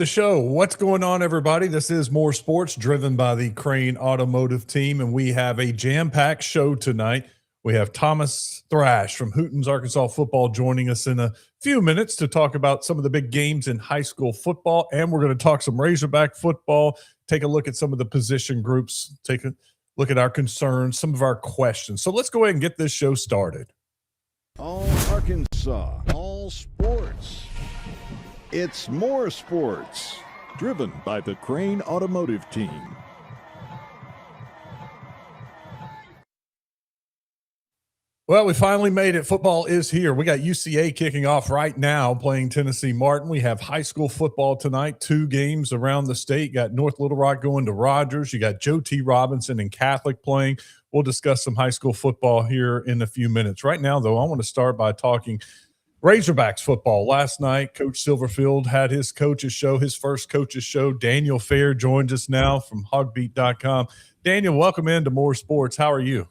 The show. What's going on, everybody? This is More Sports, driven by the Crane Automotive team, and we have a jam-packed show tonight. We have Thomas Thrash from Hootens, Arkansas football, joining us in a few minutes to talk about some of the big games in high school football, and we're going to talk some Razorback football, take a look at some of the position groups, take a look at our concerns, some of our questions. So let's go ahead and get this show started. All Arkansas, all sports. It's More Sports, driven by the Crane Automotive team. Well, we finally made it. Football is here. We got UCA kicking off right now, playing Tennessee Martin. We have high school football tonight, 2 games around the state. Got North Little Rock going to Rogers. You got Joe T. Robinson and Catholic playing. We'll discuss some high school football here in a few minutes. Right now, though, I want to start by talking Razorbacks football. Last night, Coach Silverfield had his coaches show, his first coaches show. Daniel Fair joins us now from hogbeat.com. Daniel, welcome into More Sports. How are you?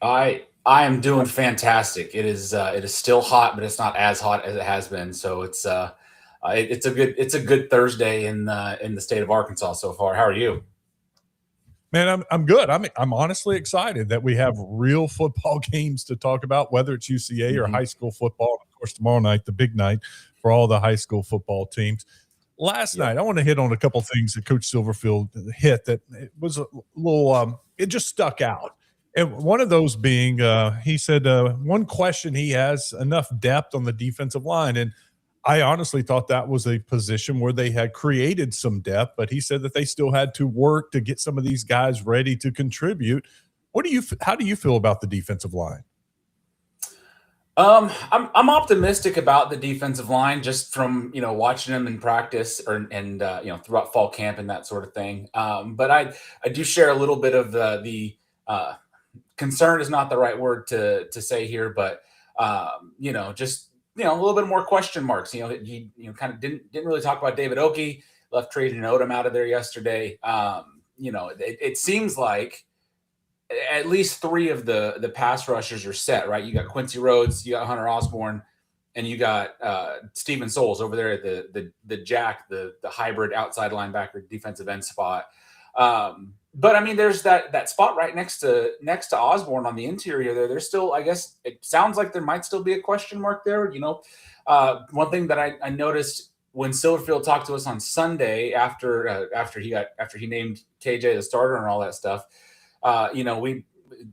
I am doing fantastic. It is still hot, but it's not as hot as it has been. So it's a good Thursday in the state of Arkansas so far. How are you? Man, I'm good. I'm honestly excited that we have real football games to talk about, whether it's UCA or high school football. Of course, tomorrow night, the big night for all the high school football teams. Last night, I want to hit on a couple of things that Coach Silverfield hit that it was a little it just stuck out. And one of those being, he said one question he has enough depth on the defensive line. And I honestly thought that was a position where they had created some depth, but he said that they still had to work to get some of these guys ready to contribute. How do you feel about the defensive line? I'm optimistic about the defensive line just from watching them in practice and throughout fall camp and that sort of thing. But I do share a little bit of the concern is not the right word to say here, but just a little bit more question marks. He kind of didn't really talk about David Oakey, left Trajan Odom out of there yesterday. It seems like at least 3 of the pass rushers are set, right? You got Quincy Rhodes, you got Hunter Osborne, and you got Steven Souls over there at the Jack, the hybrid outside linebacker defensive end spot. But I mean, there's that spot right next to Osborne on the interior there. There's still, I guess, it sounds like there might still be a question mark there. One thing that I noticed when Silverfield talked to us on Sunday after he named KJ the starter and all that stuff,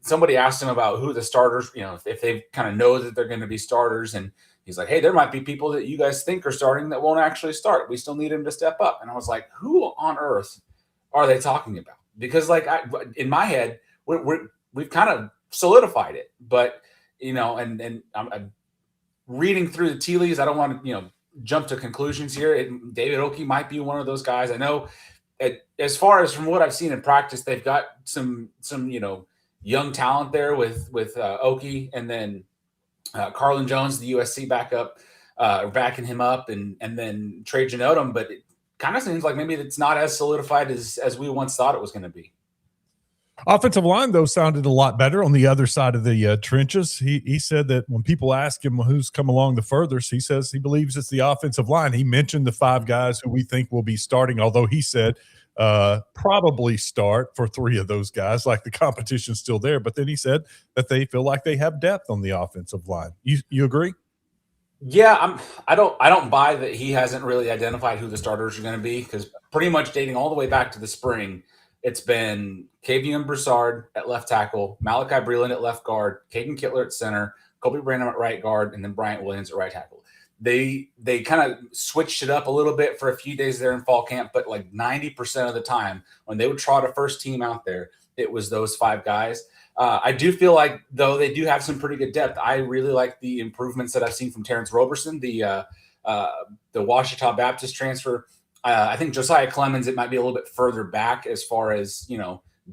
somebody asked him about who the starters, if they kind of know that they're going to be starters, and he's like, hey, there might be people that you guys think are starting that won't actually start. We still need him to step up. And I was like, who on earth are they talking about? Because in my head, we've kind of solidified it, but and I'm reading through the tea leaves. I don't want to jump to conclusions here. David Oakey might be one of those guys. I know, as far as from what I've seen in practice, they've got some young talent there with Oakey, and then Carlin Jones, the USC backup, backing him up, and then Trajan Odom, but kind of seems like maybe it's not as solidified as we once thought it was going to be. Offensive line, though, sounded a lot better on the other side of the trenches. He said that when people ask him who's come along the furthest, he says he believes it's the offensive line. He mentioned the 5 guys who we think will be starting, although he said probably start for 3 of those guys, like the competition's still there. But then he said that they feel like they have depth on the offensive line. You agree? Yeah, I don't buy that he hasn't really identified who the starters are going to be, because pretty much dating all the way back to the spring, it's been Kavion Broussard at left tackle, Malachi Breland at left guard, Caden Kittler at center, Kobe Branham at right guard, and then Bryant Williams at right tackle. They kind of switched it up a little bit for a few days there in fall camp, but like 90% of the time when they would trot a first team out there, it was those 5 guys. I do feel like, though, they do have some pretty good depth. I really like the improvements that I've seen from Terrence Roberson, the Ouachita Baptist transfer. I think Josiah Clemens, it might be a little bit further back as far as,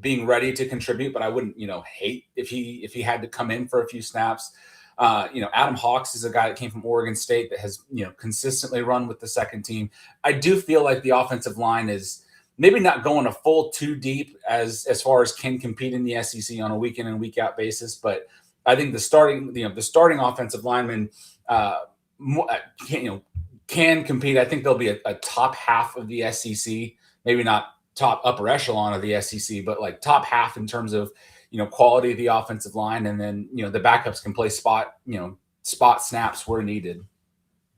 being ready to contribute, but I wouldn't, hate if he had to come in for a few snaps. Adam Hawks is a guy that came from Oregon State that has, consistently run with the second team. I do feel like the offensive line is maybe not going a full too deep as far as can compete in the SEC on a week in and week out basis. But I think the starting offensive linemen, can compete. I think they'll be a top half of the SEC, maybe not top upper echelon of the SEC, but like top half in terms of, quality of the offensive line. And then, the backups can play spot snaps where needed.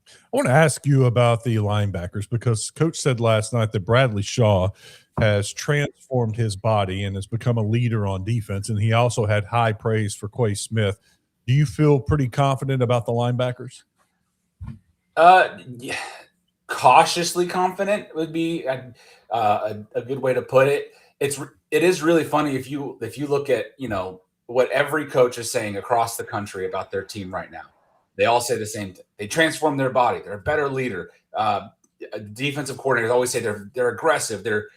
I want to ask you about the linebackers because Coach said last night that Bradley Shaw has transformed his body and has become a leader on defense, and he also had high praise for Quay Smith. Do you feel pretty confident about the linebackers? Yeah, cautiously confident would be a good way to put it. It is really funny if you look at what every coach is saying across the country about their team right now. They all say the same thing. They transform their body. They're a better leader. Defensive coordinators always say they're aggressive. They're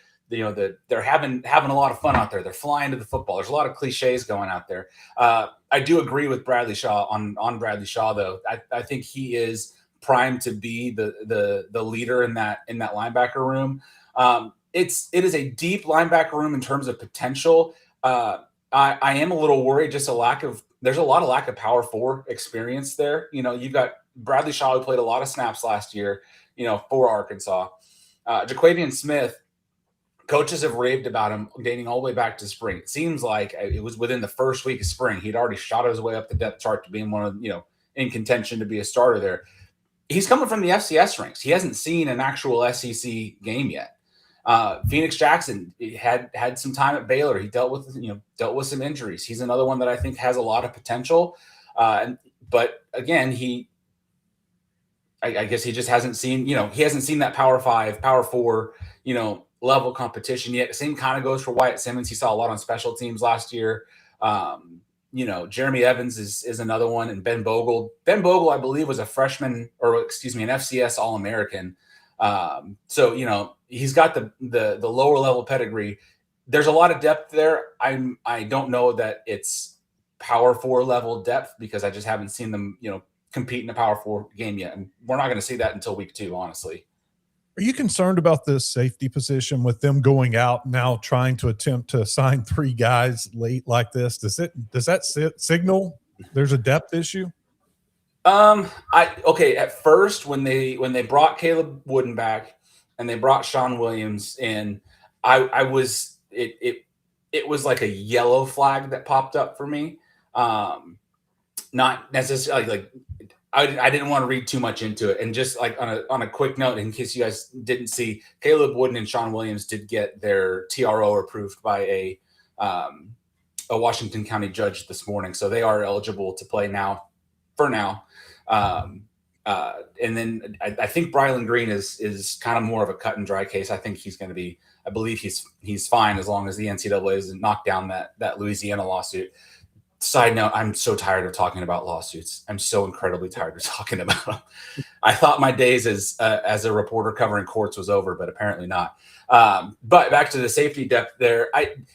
having a lot of fun out there. They're flying to the football. There's a lot of cliches going out there. I do agree with Bradley Shaw on Bradley Shaw though. I think he is primed to be the leader in that linebacker room. It is a deep linebacker room in terms of potential. I am a little worried, just there's a lot of lack of power 4 experience there. You've got Bradley Shaw, who played a lot of snaps last year, for Arkansas. Jaquavian Smith, coaches have raved about him dating all the way back to spring. It seems like it was within the first week of spring. He'd already shot his way up the depth chart to being one of, in contention to be a starter there. He's coming from the FCS ranks. He hasn't seen an actual SEC game yet. Phoenix Jackson had some time at Baylor. He dealt with some injuries. He's another one that I think has a lot of potential. But again, I guess he just hasn't seen, he hasn't seen that Power 5, Power 4, level competition yet. Same kind of goes for Wyatt Simmons. He saw a lot on special teams last year. Jeremy Evans is another one, and Ben Bogle. Ben Bogle, I believe, was an FCS All-American. So he's got the lower level pedigree. There's a lot of depth there. I don't know that it's Power 4 level depth because I just haven't seen them compete in a Power 4 game yet, and we're not going to see that until week 2, honestly. Are you concerned about this safety position with them going out now trying to attempt to sign 3 guys late like this? Does that signal there's a depth issue? At first when they brought Caleb Wooden back and they brought Sean Williams in, it was like a yellow flag that popped up for me. Not necessarily like I didn't want to read too much into it. And just like on a quick note, in case you guys didn't see, Caleb Wooden and Sean Williams did get their TRO approved by a Washington County judge this morning. So they are eligible to play now for now. And then I think Brylan Green is kind of more of a cut and dry case. I think he's going to be, I believe he's fine as long as the NCAA doesn't knock down that Louisiana lawsuit. Side note, I'm so tired of talking about lawsuits. I'm so incredibly tired of talking about them. I thought my days as a reporter covering courts was over, but apparently not. But back to the safety depth there, I'm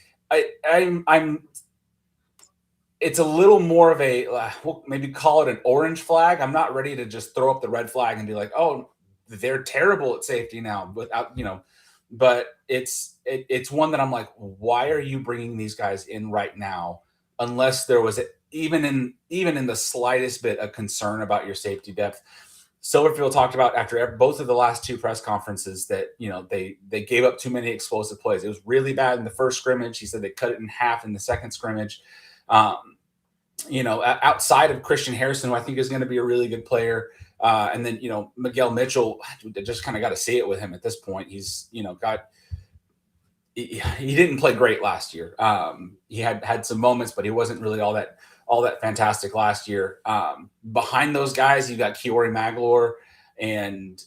it's a little more of a we'll maybe call it an orange flag. I'm not ready to just throw up the red flag and be like, oh, they're terrible at safety now, without but it's one that I'm like, why are you bringing these guys in right now? Unless there was even in the slightest bit of concern about your safety depth. Silverfield talked about after both of the last 2 press conferences that they gave up too many explosive plays. It was really bad in the first scrimmage. He said they cut it in half in the second scrimmage. Outside of Christian Harrison, who I think is going to be a really good player, and then Miguel Mitchell, just kind of got to see it with him at this point. He's he didn't play great last year. He had some moments, but he wasn't really all that fantastic last year. Behind those guys, you got Kiori Maglor and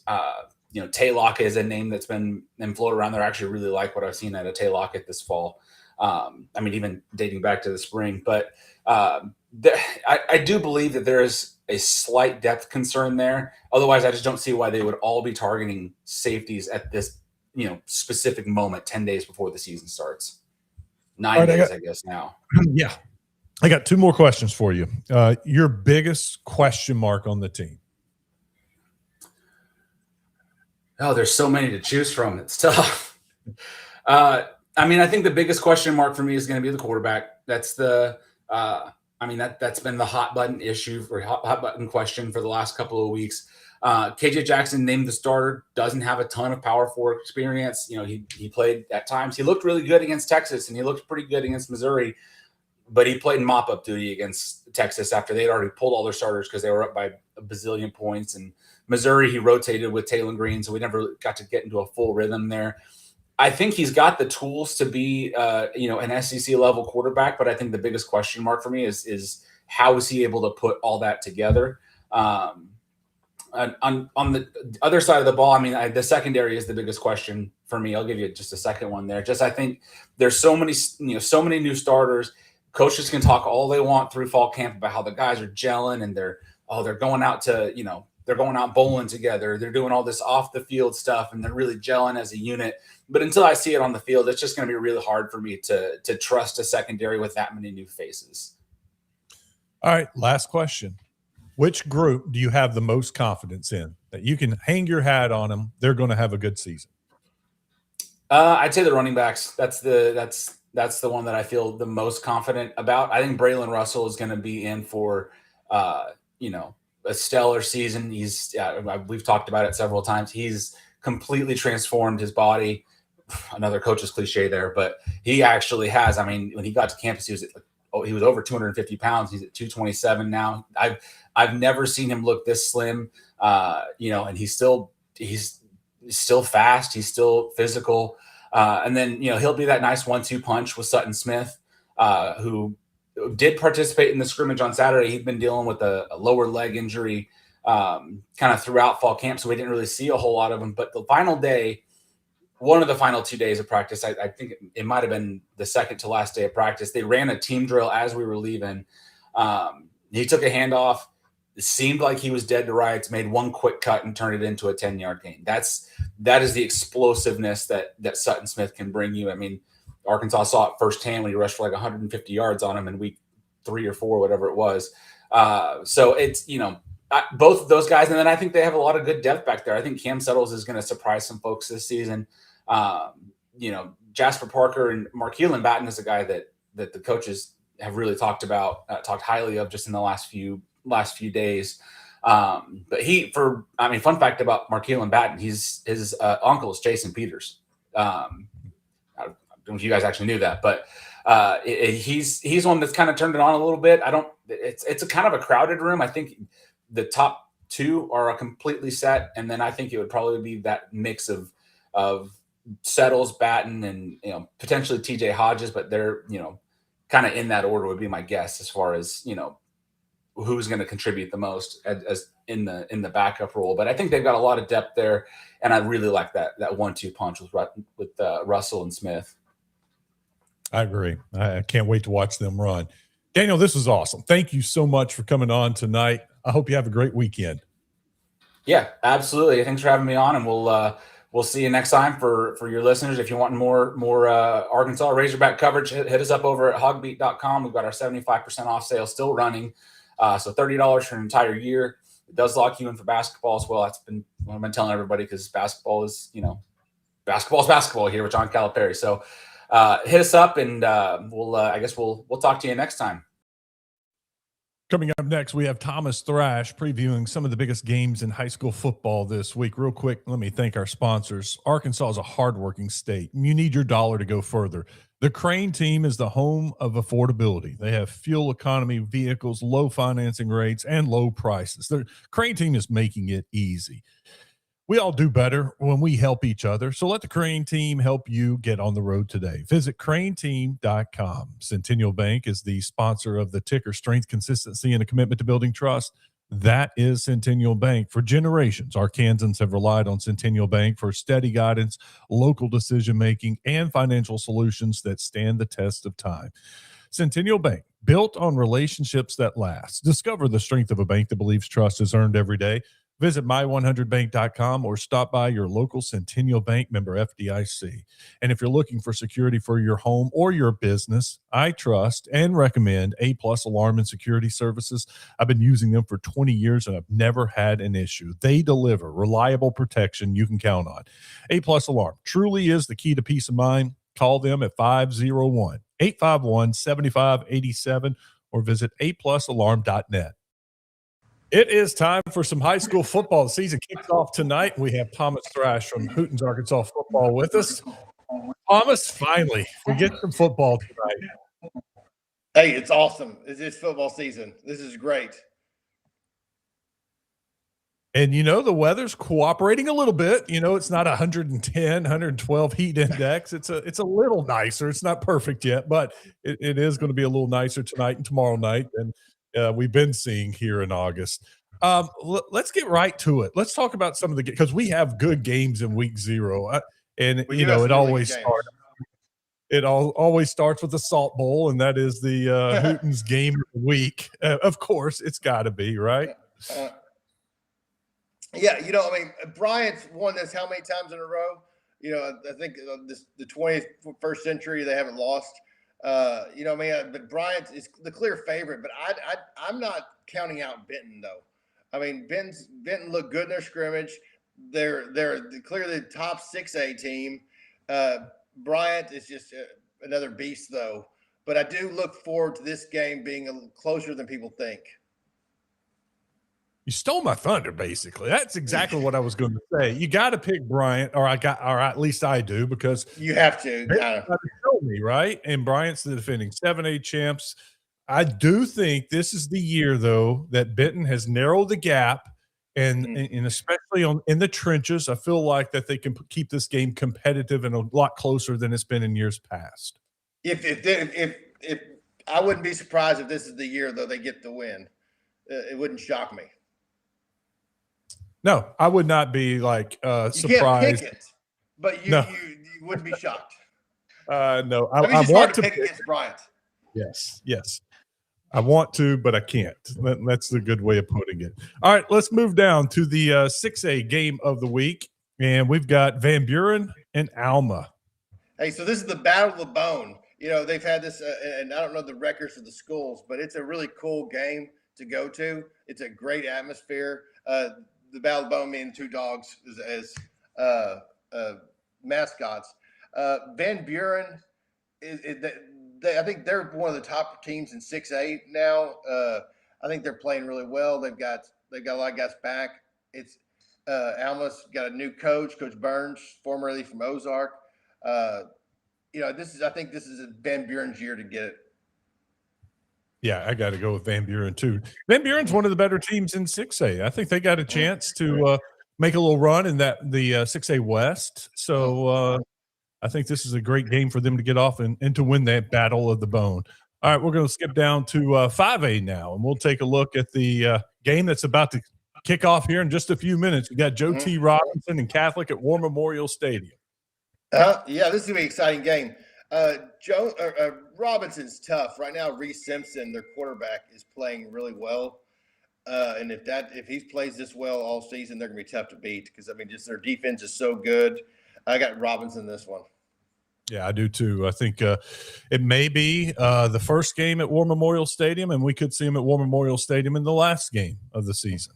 Tay Lockett is a name that's been floated around there. I actually really like what I've seen out of Tay Lockett this fall. Even dating back to the spring. But I do believe that there is a slight depth concern there. Otherwise, I just don't see why they would all be targeting safeties at this specific moment 10 days before the season starts. 9 days, I guess now. Yeah. I got 2 more questions for you. Your biggest question mark on the team? Oh, there's so many to choose from. It's tough. I think the biggest question mark for me is going to be the quarterback. That's that's been the hot button issue or hot button question for the last couple of weeks. KJ Jackson, named the starter, doesn't have a ton of power forward experience. He played at times. He looked really good against Texas, and he looked pretty good against Missouri, but he played mop-up duty against Texas after they'd already pulled all their starters because they were up by a bazillion points. And Missouri, he rotated with Taylor Green, so we never got to get into a full rhythm there. I think he's got the tools to be, an SEC level quarterback, but I think the biggest question mark for me is how is he able to put all that together? On the other side of the ball, I mean, the secondary is the biggest question for me. I'll give you just a second one there. I think there's so many new starters. Coaches can talk all they want through fall camp about how the guys are gelling and they're going out to, they're going out bowling together. They're doing all this off the field stuff and they're really gelling as a unit. But until I see it on the field, it's just going to be really hard for me to trust a secondary with that many new faces. All right, last question. Which group do you have the most confidence in that you can hang your hat on them? They're going to have a good season. I'd say the running backs. That's the one that I feel the most confident about. I think Braylon Russell is going to be in for, a stellar season. We've talked about it several times. He's completely transformed his body. Another coach's cliche there, but he actually has. I mean, when he got to campus, he was over 250 pounds. He's at 227 now. I've never seen him look this slim. And he's still fast. He's still physical. And then, he'll be that nice 1-2 punch with Sutton Smith, who did participate in the scrimmage on Saturday. He'd been dealing with a lower leg injury kind of throughout fall camp, so we didn't really see a whole lot of him. But the final day, one of the final 2 days of practice, I think it might have been the second to last day of practice, they ran a team drill as we were leaving. He took a handoff. It seemed like he was dead to rights, made one quick cut and turned it into a 10-yard gain. That is the explosiveness that Sutton Smith can bring you. I mean, Arkansas saw it firsthand when he rushed for like 150 yards on him in week 3 or 4, whatever it was. So it's, both of those guys. And then I think they have a lot of good depth back there. I think Cam Settles is going to surprise some folks this season. Jasper Parker and Markeelan Batten is a guy that the coaches have really talked talked highly of just in the last few days. But fun fact about Markeelan Batten, his uncle is Jason Peters. I don't know if you guys actually knew that, but he's one that's kind of turned it on a little bit. It's a kind of a crowded room. I think the top two are completely set, and then I think it would probably be that mix of Settles, Batten, and potentially TJ Hodges, but they're kind of in that order would be my guess as far as who's going to contribute the most as in the backup role. But I think they've got a lot of depth there, and I really like that 1-2 punch with Russell and Smith. I agree. I can't wait to watch them run. Daniel, this was awesome. Thank you so much for coming on tonight. I hope you have a great weekend. Yeah, absolutely. Thanks for having me on, and we'll see you next time for your listeners. If you want more Arkansas Razorback coverage, hit us up over at hogbeat.com. We've got our 75% off sale still running. So $30 for an entire year. It does lock you in for basketball as well. That's been what I've been telling everybody, because basketball is, basketball's basketball here with John Calipari. So hit us up, and we'll talk to you next time. Coming up next, we have Thomas Thrash previewing some of the biggest games in high school football this week. Real quick, let me thank our sponsors. Arkansas is a hardworking state, and you need your dollar to go further. The Crane team is the home of affordability. They have fuel economy vehicles, low financing rates, and low prices. The Crane team is making it easy. We all do better when we help each other. So let the Crane team help you get on the road today. Visit craneteam.com. Centennial Bank is the sponsor of the ticker Strength, Consistency, and a Commitment to Building Trust. That is Centennial Bank. For generations, Arkansans have relied on Centennial Bank for steady guidance, local decision-making, and financial solutions that stand the test of time. Centennial Bank, built on relationships that last. Discover the strength of a bank that believes trust is earned every day. Visit my100bank.com or stop by your local Centennial Bank member FDIC. And if you're looking for security for your home or your business, I trust and recommend A+ Alarm and Security Services. I've been using them for 20 years and I've never had an issue. They deliver reliable protection you can count on. A+ Alarm truly is the key to peace of mind. Call them at 501-851-7587 or visit aplusalarm.net. It is time for some high school football. The season kicks off tonight. We have Thomas Thrash from Hootens, Arkansas football with us. Thomas, finally, we get some football tonight. Hey, it's awesome. It's football season. This is great. And, the weather's cooperating a little bit. It's not 110, 112 heat index. It's a little nicer. It's not perfect yet, but it is going to be a little nicer tonight and tomorrow night than we've been seeing here in August. Let's get right to it. Let's talk about some of the – because we have good games in week 0. It always starts. It always starts with the Salt Bowl, and that is the Hootens game of the week. Of course, it's got to be, right? Bryant's won this how many times in a row? I think the 21st century they haven't lost. But Bryant is the clear favorite. But I'm not counting out Benton though. I mean, Benton looked good in their scrimmage. They're clearly the top 6A team. Bryant is just another beast though. But I do look forward to this game being a little closer than people think. You stole my thunder, basically. That's exactly what I was going to say. You got to pick Bryant, or at least I do, because you have to. Show me, right? And Bryant's the defending 7A champs. I do think this is the year, though, that Benton has narrowed the gap, and especially in the trenches, I feel like that they can keep this game competitive and a lot closer than it's been in years past. If I wouldn't be surprised if this is the year, though, they get the win. It wouldn't shock me. No, I would not be surprised. You can't pick it, but you wouldn't be shocked. No, I want to pick against Bryant. Yes. I want to, but I can't. That's the good way of putting it. All right, let's move down to the 6A game of the week, and we've got Van Buren and Alma. Hey, so this is the Battle of the Bone. They've had this, and I don't know the records for the schools, but it's a really cool game to go to. It's a great atmosphere. The Battle of the Bone meaning two dogs as mascots. Van Buren I think they're one of the top teams in 6A now. I think they're playing really well. They've got a lot of guys back. It's Alma's got a new coach, Coach Burns, formerly from Ozark. I think this is Van Buren's year to get it. Yeah, I got to go with Van Buren too. Van Buren's one of the better teams in 6A. I think they got a chance to make a little run in the 6A West. So I think this is a great game for them to get off and to win that Battle of the Bone. All right, we're going to skip down to 5A now, and we'll take a look at the game that's about to kick off here in just a few minutes. We got Joe T. Robinson and Catholic at War Memorial Stadium. This is going to be an exciting game. Robinson's tough right now. Reese Simpson, their quarterback, is playing really well, and if he plays this well all season, they're going to be tough to beat because just their defense is so good. I got Robinson this one. Yeah, I do too. I think it may be the first game at War Memorial Stadium, and we could see him at War Memorial Stadium in the last game of the season.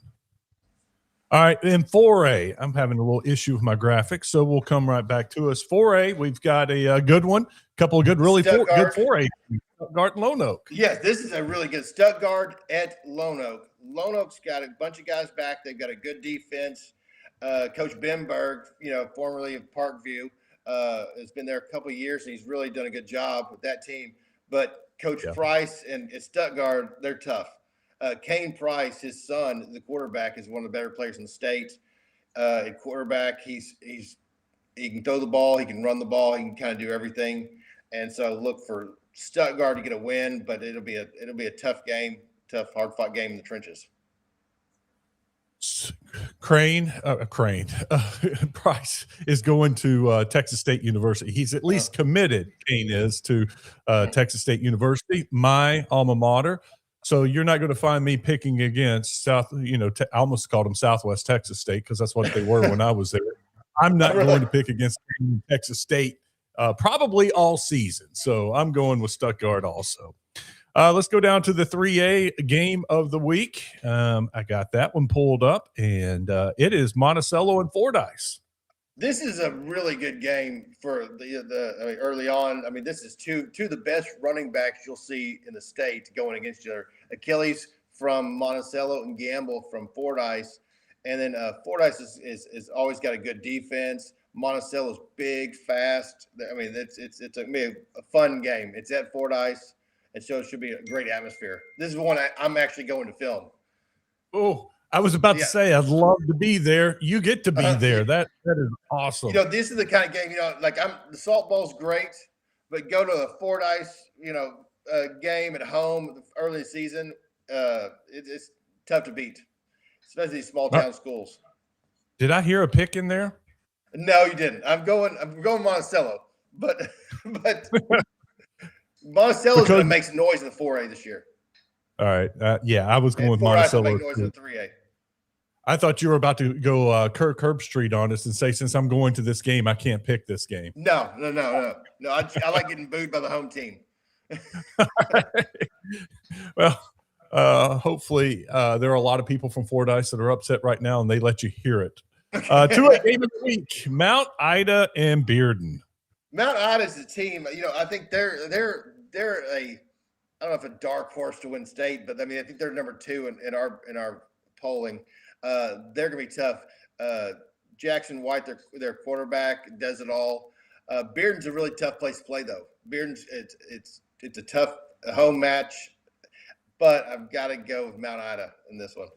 All right, in 4A, I'm having a little issue with my graphics, so we'll come right back to us. 4A, we've got a good one, a couple of good 4A. Stuttgart and Lone Oak. Yes, this is a really good Stuttgart at Lone Oak. Lone Oak's got a bunch of guys back. They've got a good defense. Coach Benberg, formerly of Parkview, has been there a couple of years, and he's really done a good job with that team. But Coach Price and Stuttgart, they're tough. Kane Price, his son, the quarterback, is one of the better players in the state. At quarterback, he can throw the ball, he can run the ball, he can kind of do everything. And so look for Stuttgart to get a win, but it'll be a tough game, tough, hard-fought game in the trenches. Price is going to Texas State University. He's at least committed, Kane is, to Texas State University, my alma mater. So you're not going to find me picking against I almost called them Southwest Texas State because that's what they were when I was there. I'm not going to pick against Texas State probably all season. So I'm going with Stuttgart also. Let's go down to the 3A game of the week. I got that one pulled up, and it is Monticello and Fordyce. This is a really good game for the early on. This is two of the best running backs you'll see in the state going against each other. Achilles from Monticello and Gamble from Fordyce. And then Fordyce is always got a good defense. Monticello's big, fast. I mean, it's a fun game. It's at Fordyce, and so it should be a great atmosphere. This is one I'm actually going to film. Oh, I was about to say I'd love to be there. You get to be there. That is awesome. This is the kind of game, like the Salt Bowl's great, but go to a Fordyce, game at home early in the season. It's tough to beat, especially small town schools. Did I hear a pick in there? No, you didn't. I'm going Monticello, but Monticello's going to make some noise in the 4A this year. All right. I was going with Monticello. Make noise in the 3A. I thought you were about to go Kirk Herbstreit on us and say, since I'm going to this game, I can't pick this game. No. I like getting booed by the home team. Well, hopefully there are a lot of people from Fordyce that are upset right now, and they let you hear it. To a game of the week, Mount Ida and Bearden. Mount Ida's a team. I think they're a, I don't know if a dark horse to win state, but I mean I think they're number 2 in our polling. They're gonna be tough. Jackson White, their quarterback, does it all. Bearden's a really tough place to play, though. Bearden's it's a tough home match, but I've got to go with Mount Ida in this one.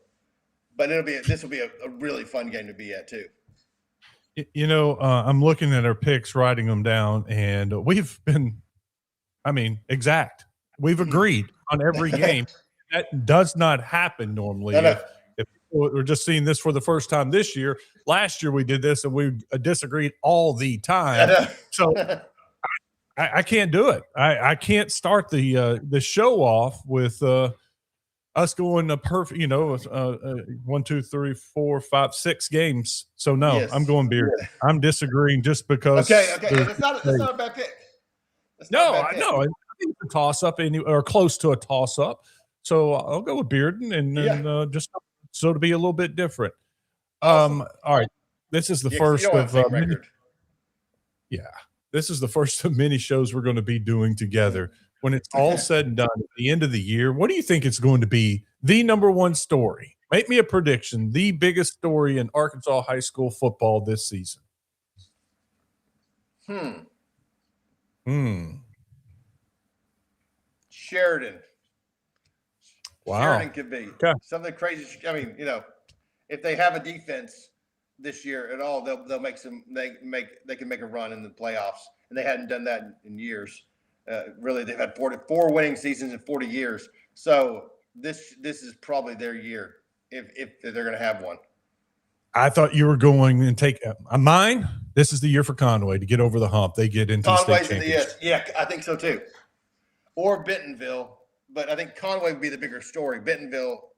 But this will be a really fun game to be at too. I'm looking at our picks, writing them down, and we've been, exact. We've agreed on every game. That does not happen normally. No. If we're just seeing this for the first time this year. Last year we did this and we disagreed all the time. So I can't do it. I can't start the show off with us going a perfect, 1, 2, 3, 4, 5, 6 games. So no, yes. I'm going Beard. I'm disagreeing just because. Okay. That's not a bad pick. I know. I think it's a toss up or close to a toss up. So I'll go with Bearden and just so to be a little bit different. Awesome. All right. This is the first of this is the first of many shows we're going to be doing together. When it's all said and done at the end of the year, what do you think it's going to be the number one story? Make me a prediction. The biggest story in Arkansas high school football this season. Sheridan. Wow. Sheridan could be something crazy. If they have a defense this year at all, they'll make some. They can make a run in the playoffs, and they hadn't done that in years. Really, they've had 4 winning seasons in 40 years. So this is probably their year if they're going to have one. I thought you were going and take mine. This is the year for Conway to get over the hump. They get into Conway's the state championship. Yeah, I think so too. Or Bentonville, but I think Conway would be the bigger story. Bentonville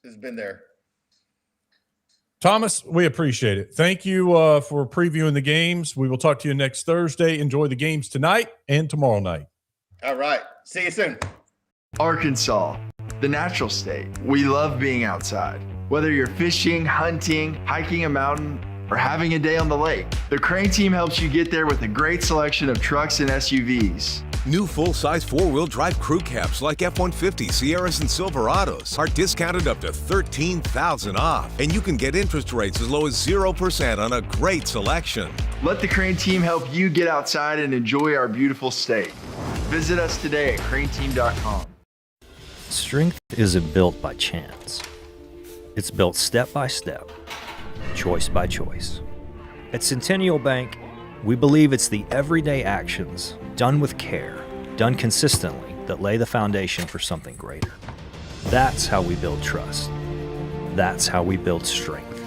has been there. Thomas, we appreciate it. Thank you for previewing the games. We will talk to you next Thursday. Enjoy the games tonight and tomorrow night. All right. See you soon. Arkansas, the natural state. We love being outside. Whether you're fishing, hunting, hiking a mountain, or having a day on the lake, the Crane team helps you get there with a great selection of trucks and SUVs. New full-size four-wheel drive crew cabs like F-150, Sierras, and Silverados are discounted up to $13,000 off, and you can get interest rates as low as 0% on a great selection. Let the Crane team help you get outside and enjoy our beautiful state. Visit us today at craneteam.com. Strength isn't built by chance. It's built step by step, choice by choice. At Centennial Bank, we believe it's the everyday actions, done with care, done consistently, that lay the foundation for something greater. That's how we build trust. That's how we build strength.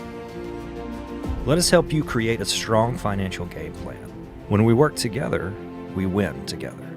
Let us help you create a strong financial game plan. When we work together, we win together.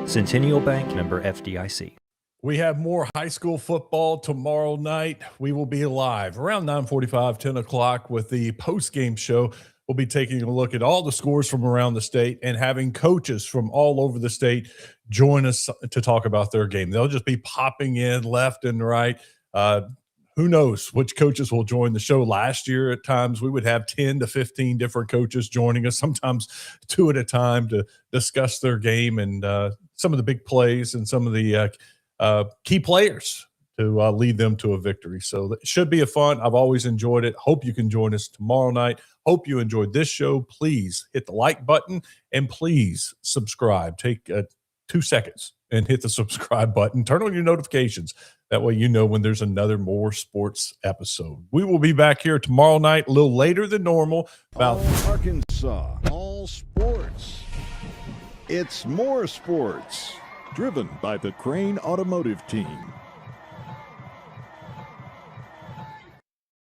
Centennial Bank, member FDIC. We have more high school football tomorrow night. We will be live around 9:45, 10 o'clock with the post-game show. We'll be taking a look at all the scores from around the state and having coaches from all over the state join us to talk about their game. They'll just be popping in left and right. Who knows which coaches will join the show. Last year, at times, we would have 10 to 15 different coaches joining us, sometimes 2 at a time, to discuss their game and some of the big plays and some of the key players to lead them to a victory. So it should be a fun. I've always enjoyed it. Hope you can join us tomorrow night. Hope you enjoyed this show. Please hit the like button and please subscribe. Take 2 seconds and hit the subscribe button. Turn on your notifications. That way you know when there's another More Sports episode. We will be back here tomorrow night, a little later than normal. All Arkansas, all sports. It's More Sports, driven by the Crane Automotive Team.